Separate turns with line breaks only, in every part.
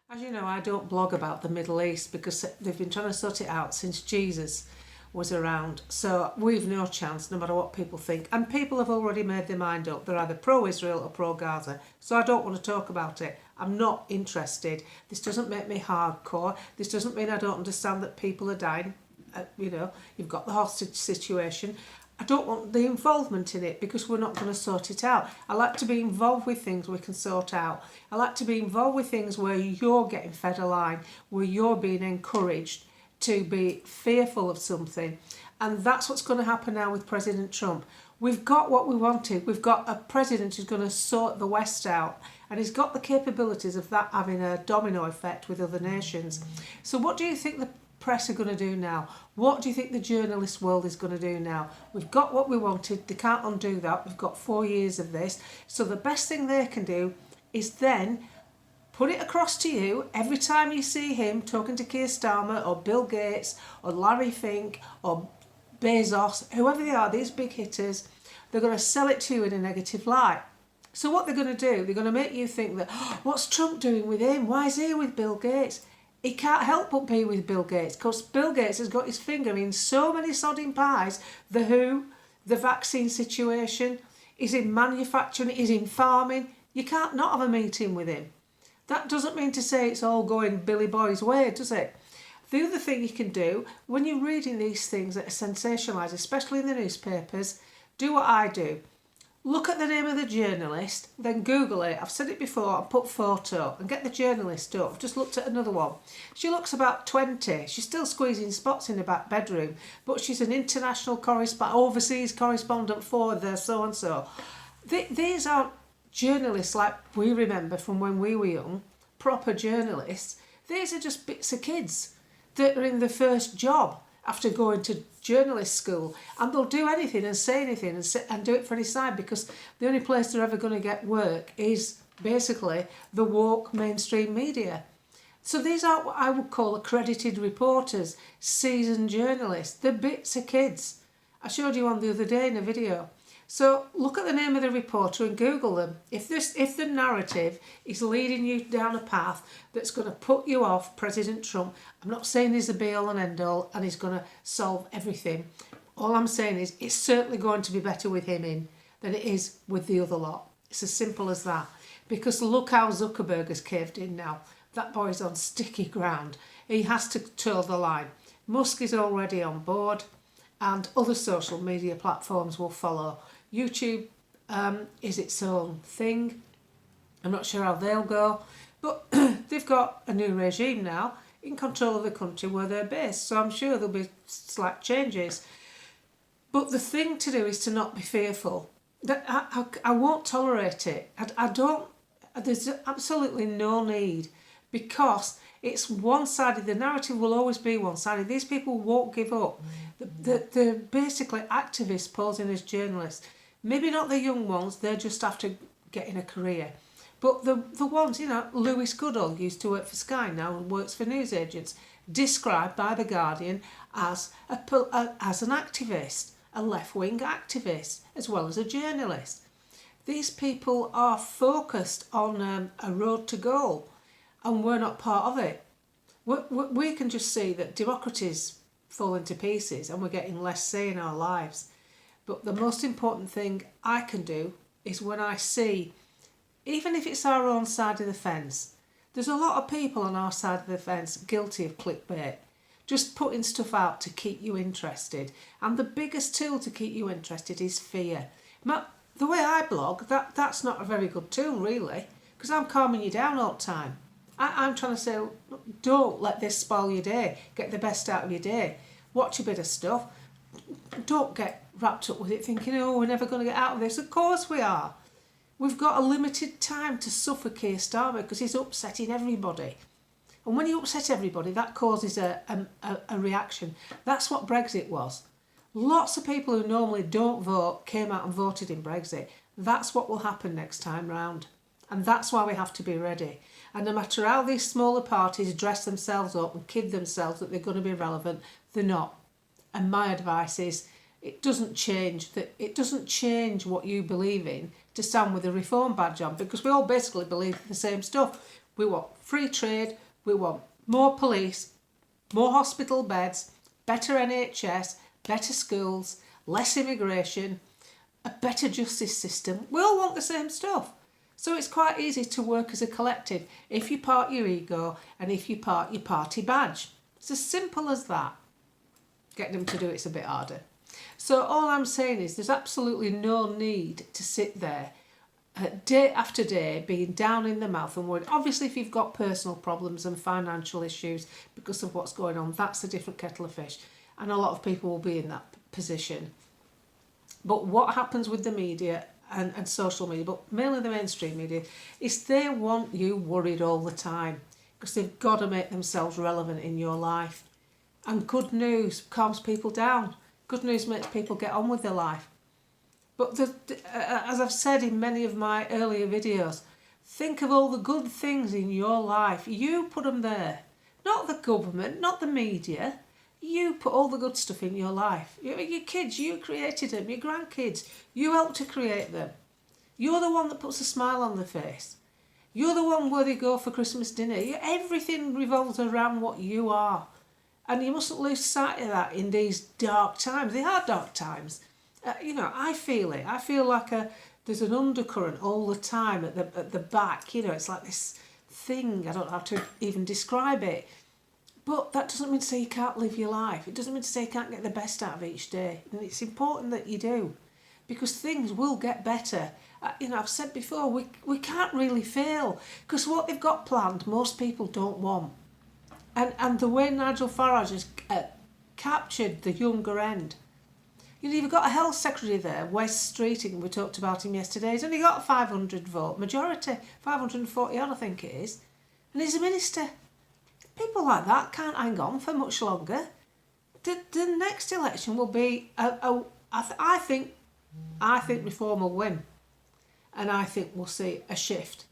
As you know, I don't blog about the Middle East because they've been trying to sort it out since Jesus was around. So we've no chance, no matter what people think. And people have already made their mind up. They're either pro-Israel or pro-Gaza. So I don't want to talk about it. I'm not interested. This doesn't make me hardcore. This doesn't mean I don't understand that people are dying. You've got the hostage situation. I don't want the involvement in it because we're not going to sort it out. I like to be involved with things we can sort out. I like to be involved with things where you're getting fed a line, where you're being encouraged to be fearful of something. And that's what's going to happen now with President Trump. We've got what we wanted. We've got a president who's going to sort the West out, and he's got the capabilities of that having a domino effect with other nations. So what do you think the press are going to do now? What do you think the journalist world is going to do now? We've got what we wanted. They can't undo that. We've got 4 years of this. So the best thing they can do is then put it across to you every time you see him talking to Keir Starmer or Bill Gates or Larry Fink or Bezos, whoever they are, these big hitters, they're going to sell it to you in a negative light. So what they're going to do, they're going to make you think that, "Oh, what's Trump doing with him? Why is he with Bill Gates?" He can't help but be with Bill Gates because Bill Gates has got his finger in so many sodding pies. The WHO, the vaccine situation, he's in manufacturing, he's in farming. You can't not have a meeting with him. That doesn't mean to say it's all going Billy Boy's way, does it? The other thing you can do, when you're reading these things that are sensationalised, especially in the newspapers, do what I do. Look at the name of the journalist, then Google it. I've said it before, and put photo and get the journalist up. I've just looked at another one. She looks about 20. She's still squeezing spots in the back bedroom, but she's an international correspondent, overseas correspondent for the so-and-so. These aren't journalists like we remember from when we were young, proper journalists. These are just bits of kids that are in their first job after going to journalist school, and they'll do anything and say anything and do it for any side because the only place they're ever going to get work is basically the woke mainstream media. So these are what I would call accredited reporters, seasoned journalists. They're bits of kids. I showed you one the other day in a video. So look at the name of the reporter and Google them. If the narrative is leading you down a path that's going to put you off President Trump, I'm not saying he's the be all and end all and he's going to solve everything. All I'm saying is it's certainly going to be better with him in than it is with the other lot. It's as simple as that. Because look how Zuckerberg has caved in now. That boy's on sticky ground. He has to toe the line. Musk is already on board and other social media platforms will follow. YouTube is its own thing. I'm not sure how they'll go, but they've got a new regime now in control of the country where they're based, so I'm sure there'll be slight changes. But the thing to do is to not be fearful. That I won't tolerate it. I don't. There's absolutely no need because it's one-sided. The narrative will always be one-sided. These people won't give up. They're basically activists posing as journalists. Maybe not the young ones, they're just after getting a career. But the ones, Lewis Goodall used to work for Sky now and works for newsagents, described by The Guardian as an activist, a left-wing activist, as well as a journalist. These people are focused on a road to goal, and we're not part of it. We can just see that democracy's falling to pieces and we're getting less say in our lives. But the most important thing I can do is when I see, even if it's our own side of the fence, there's a lot of people on our side of the fence guilty of clickbait, just putting stuff out to keep you interested. And the biggest tool to keep you interested is fear. The way I blog, that's not a very good tool really, because I'm calming you down all the time. I'm trying to say, don't let this spoil your day. Get the best out of your day. Watch a bit of stuff. Don't get wrapped up with it thinking, oh, we're never going to get out of this. Of course we are. We've got a limited time to suffer Keir Starmer because he's upsetting everybody. And when you upset everybody, that causes a reaction. That's what Brexit was. Lots of people who normally don't vote came out and voted in Brexit. That's what will happen next time round. And that's why we have to be ready. And no matter how these smaller parties dress themselves up and kid themselves that they're going to be relevant, they're not. And my advice is, it doesn't change what you believe in to stand with a reform badge on, because we all basically believe the same stuff. We want free trade, we want more police, more hospital beds, better NHS, better schools, less immigration, a better justice system. We all want the same stuff. So it's quite easy to work as a collective if you part your ego and if you part your party badge. It's as simple as that. Getting them to do it's a bit harder. So all I'm saying is there's absolutely no need to sit there day after day being down in the mouth and worried. Obviously, if you've got personal problems and financial issues because of what's going on, that's a different kettle of fish. And a lot of people will be in that position. But what happens with the media and social media, but mainly the mainstream media, is they want you worried all the time because they've got to make themselves relevant in your life. And good news calms people down. Good news makes people get on with their life. But as I've said in many of my earlier videos, think of all the good things in your life. You put them there. Not the government, not the media. You put all the good stuff in your life. Your kids, you created them. Your grandkids, you helped to create them. You're the one that puts a smile on their face. You're the one where they go for Christmas dinner. Everything revolves around what you are. And you mustn't lose sight of that in these dark times. They are dark times. I feel it. I feel like there's an undercurrent all the time at the back. It's like this thing. I don't know how to even describe it. But that doesn't mean to say you can't live your life. It doesn't mean to say you can't get the best out of each day. And it's important that you do. Because things will get better. I've said before, we can't really fail. Because what they've got planned, most people don't want. And the way Nigel Farage has captured the younger end. You've got a health secretary there, Wes Streeting, we talked about him yesterday. He's only got a 500 vote majority, 540 odd I think it is. And he's a minister. People like that can't hang on for much longer. The next election will be, I think Reform will win. And I think we'll see a shift.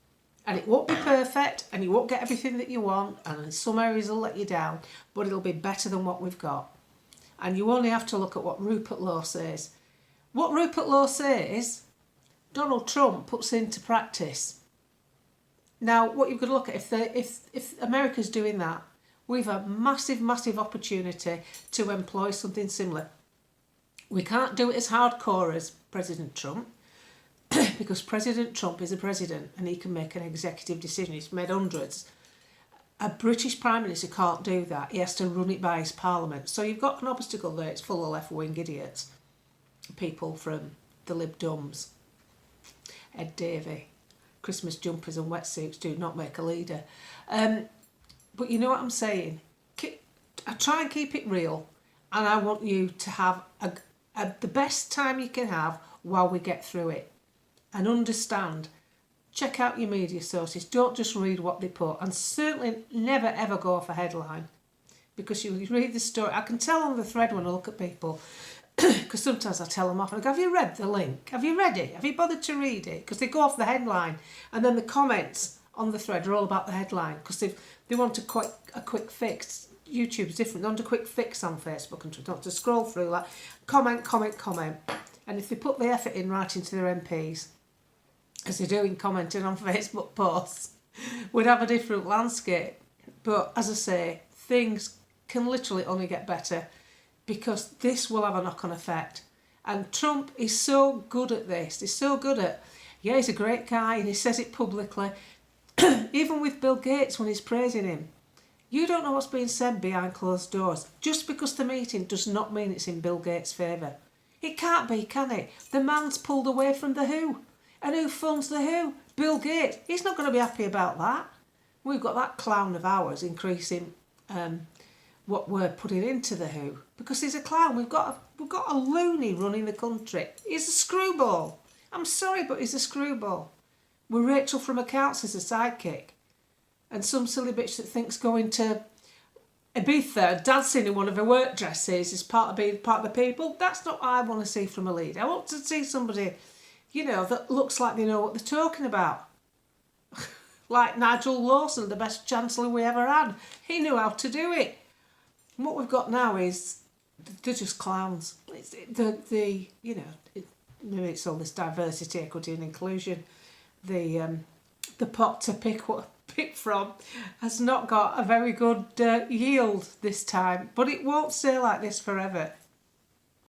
And it won't be perfect, and you won't get everything that you want, and in some areas it'll let you down, but it'll be better than what we've got. And you only have to look at what Rupert Lowe says. What Rupert Lowe says, Donald Trump puts into practice. Now, what you've got to look at, if America's doing that, we've a massive, massive opportunity to employ something similar. We can't do it as hardcore as President Trump, because President Trump is a president and he can make an executive decision. He's made hundreds. A British Prime Minister can't do that. He has to run it by his Parliament. So you've got an obstacle there. It's full of left-wing idiots. People from the Lib Dums. Ed Davey. Christmas jumpers and wetsuits do not make a leader. But you know what I'm saying? I try and keep it real. And I want you to have the best time you can have while we get through it. And understand, check out your media sources. Don't just read what they put. And certainly never ever go off a headline. Because you read the story. I can tell on the thread when I look at people. Because sometimes I tell them off and I go, have you read the link? Have you read it? Have you bothered to read it? Because they go off the headline. And then the comments on the thread are all about the headline. Because they want a quick fix. YouTube's different. They want a quick fix on Facebook. And they want to scroll through like comment. And if they put the effort in writing to their MPs, as they're doing commenting on Facebook posts, we'd have a different landscape. But as I say, things can literally only get better because this will have a knock-on effect. And Trump is so good at this. He's so good at, he's a great guy and he says it publicly. Even with Bill Gates when he's praising him. You don't know what's being said behind closed doors. Just because the meeting does not mean it's in Bill Gates' favour. It can't be, can it? The man's pulled away from the WHO. And who funds the WHO? Bill Gates. He's not going to be happy about that. We've got that clown of ours increasing what we're putting into the WHO. Because he's a clown. We've got a loony running the country. He's a screwball. I'm sorry, but he's a screwball. We're Rachel from Accounts as a sidekick. And some silly bitch that thinks going to Ibiza, dancing in one of her work dresses is part of being part of the people. That's not what I want to see from a leader. I want to see somebody, that looks like they know what they're talking about. Like Nigel Lawson, the best Chancellor we ever had. He knew how to do it. And what we've got now is, they're just clowns. Maybe it's all this diversity, equity and inclusion. The pot to pick picked from has not got a very good yield this time. But it won't stay like this forever.